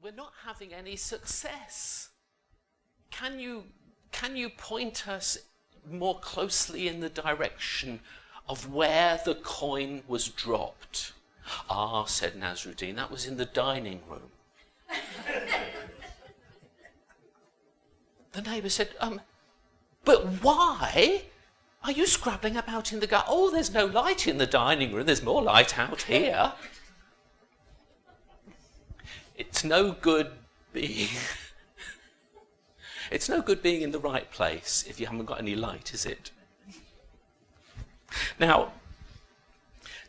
we're not having any success. Can you point us more closely in the direction of where the coin was dropped? Ah, said Nasruddin, that was in the dining room. The neighbour said, but why are you scrabbling about in the garden? Oh, there's no light in the dining room. There's more light out here. It's no good being in the right place if you haven't got any light, is it? Now,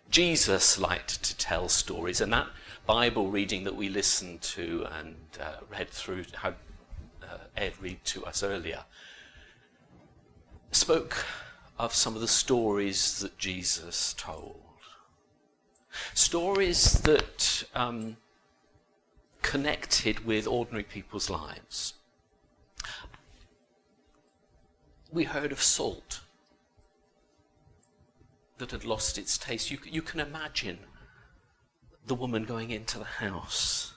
Jesus liked to tell stories, and that Bible reading that we listened to and read through, had Ed read to us earlier, spoke of some of the stories that Jesus told. Stories that connected with ordinary people's lives. We heard of salt that had lost its taste. You can imagine the woman going into the house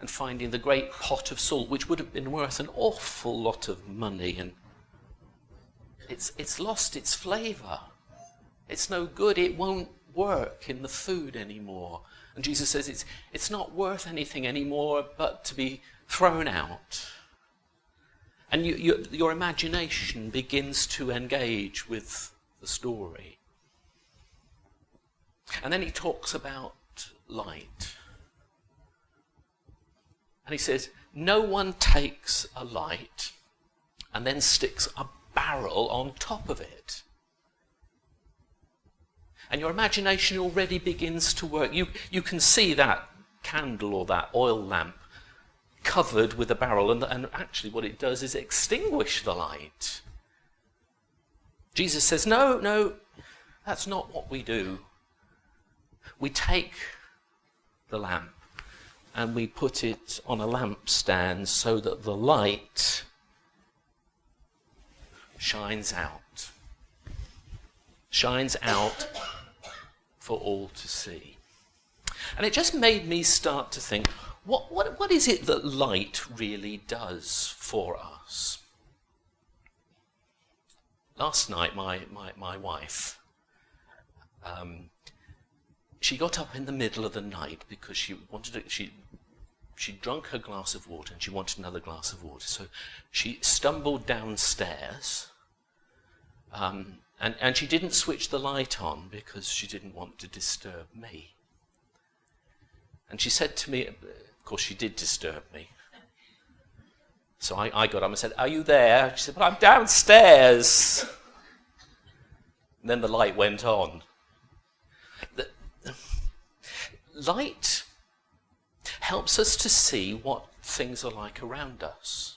and finding the great pot of salt, which would have been worth an awful lot of money, and it's lost its flavour. It's no good. It won't work in the food anymore. And Jesus says it's not worth anything anymore but to be thrown out. And your imagination begins to engage with the story. And then he talks about light. And he says, no one takes a light and then sticks a barrel on top of it. And your imagination already begins to work. You can see that candle or that oil lamp covered with a barrel, and actually what it does is extinguish the light. Jesus says, no, that's not what we do. We take the lamp and we put it on a lampstand so that the light shines out for all to see. And it just made me start to think, what is it that light really does for us? Last night, my wife, she got up in the middle of the night because she'd drunk her glass of water and she wanted another glass of water. So she stumbled downstairs, and she didn't switch the light on because she didn't want to disturb me. And she said to me, of course she did disturb me. So I got up and said, "Are you there?" She said, "But I'm downstairs." And then the light went on. The light helps us to see what things are like around us.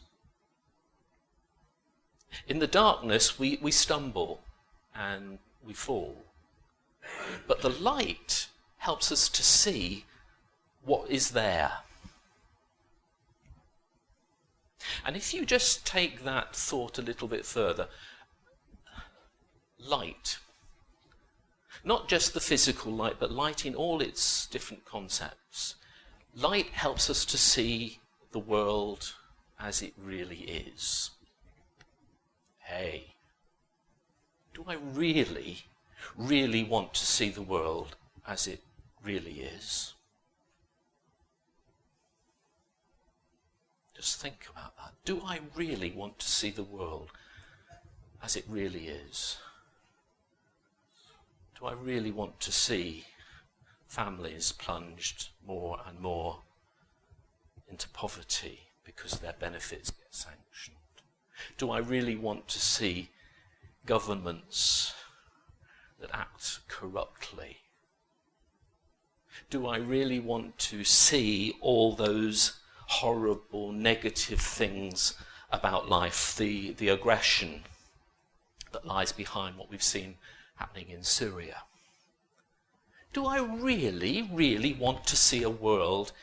In the darkness, we stumble and we fall. But the light helps us to see what is there. And if you just take that thought a little bit further, light, not just the physical light, but light in all its different concepts. Light helps us to see the world as it really is. Hey, do I really, really want to see the world as it really is? Just think about that. Do I really want to see the world as it really is? Do I really want to see families plunged more and more into poverty because their benefits get sanctioned? Do I really want to see governments that act corruptly? Do I really want to see all those horrible, negative things about life, the aggression that lies behind what we've seen happening in Syria? Do I really, really want to see a world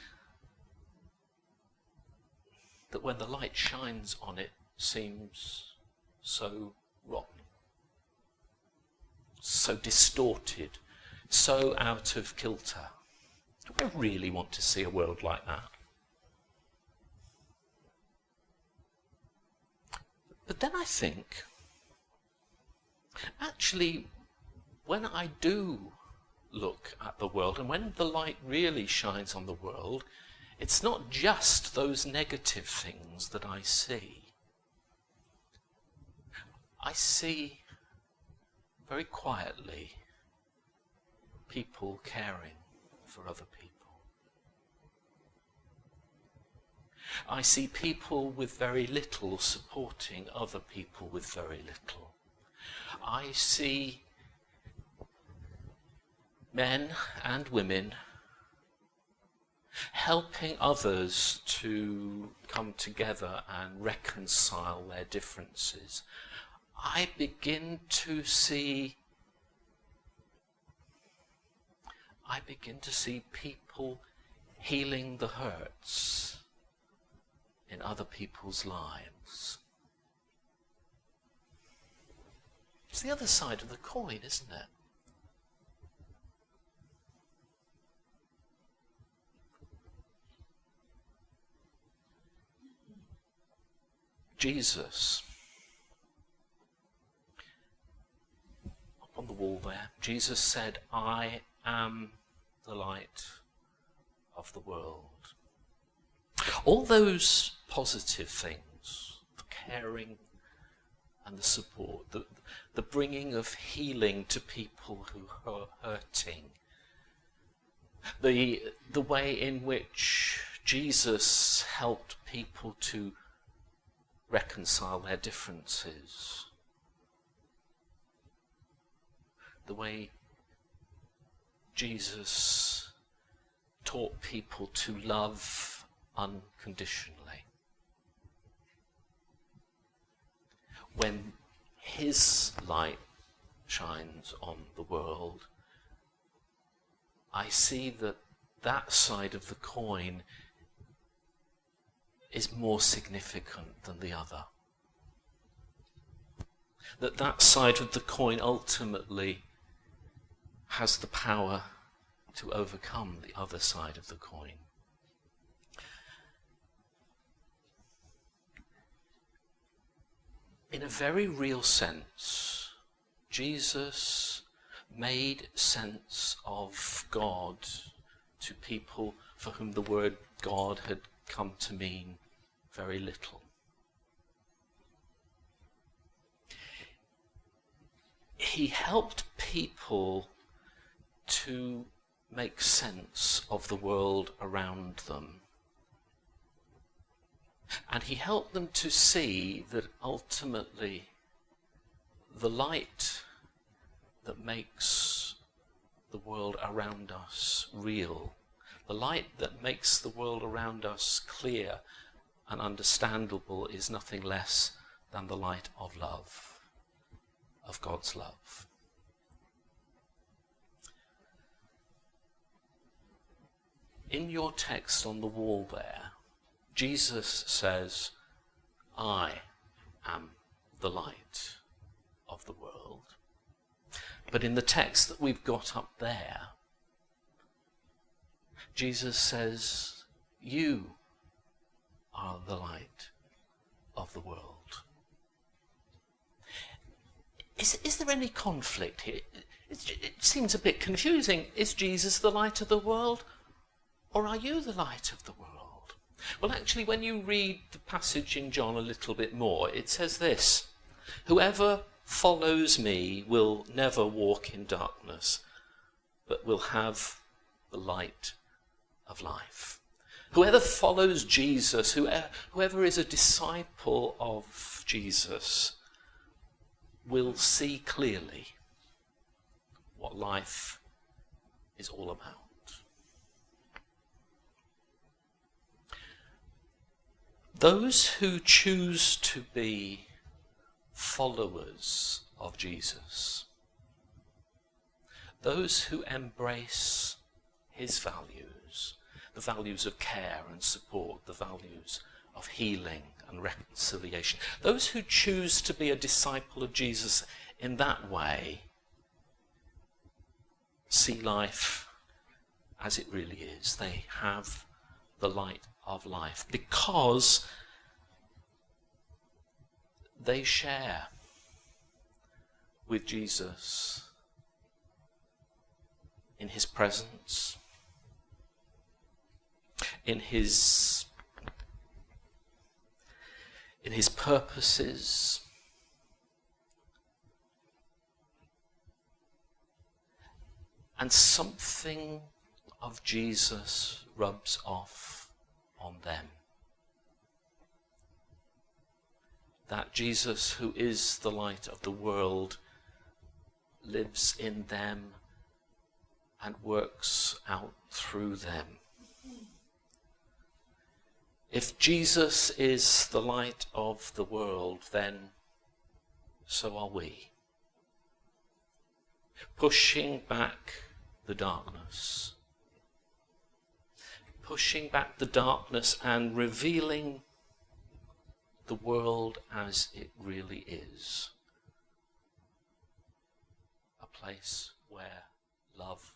that when the light shines on it seems so rotten, so distorted, so out of kilter? Do I really want to see a world like that? But then I think, actually, when I do look at the world, and when the light really shines on the world, it's not just those negative things that I see. I see very quietly people caring for other people. I see people with very little supporting other people with very little. I see men and women helping others to come together and reconcile their differences. I begin to see people healing the hurts in other people's lives. It's the other side of the coin, isn't it? Jesus, up on the wall there, Jesus said, "I am the light of the world." All those positive things, the caring and the support, the bringing of healing to people who are hurting, the way in which Jesus helped people to reconcile their differences, the way Jesus taught people to love unconditionally. When his light shines on the world, I see that side of the coin is more significant than the other. That side of the coin ultimately has the power to overcome the other side of the coin. In a very real sense, Jesus made sense of God to people for whom the word God had come to mean very little. He helped people to make sense of the world around them. And he helped them to see that ultimately the light that makes the world around us real, the light that makes the world around us clear and understandable, is nothing less than the light of love, of God's love. In your text on the wall there, Jesus says, "I am the light of the world." But in the text that we've got up there, Jesus says, "You are the light of the world." Is there any conflict here? It seems a bit confusing. Is Jesus the light of the world, or are you the light of the world? Well, actually, when you read the passage in John a little bit more, it says this: "Whoever follows me will never walk in darkness, but will have the light of life." Whoever follows Jesus, whoever is a disciple of Jesus, will see clearly what life is all about. Those who choose to be followers of Jesus, those who embrace his values, the values of care and support, the values of healing and reconciliation, those who choose to be a disciple of Jesus in that way, see life as it really is. They have the light of life, because they share with Jesus in his presence, in his purposes, and something of Jesus rubs off on them. That Jesus, who is the light of the world, lives in them and works out through them. If Jesus is the light of the world, then so are we. Pushing back the darkness. Pushing back the darkness and revealing the world as it really is. A place where love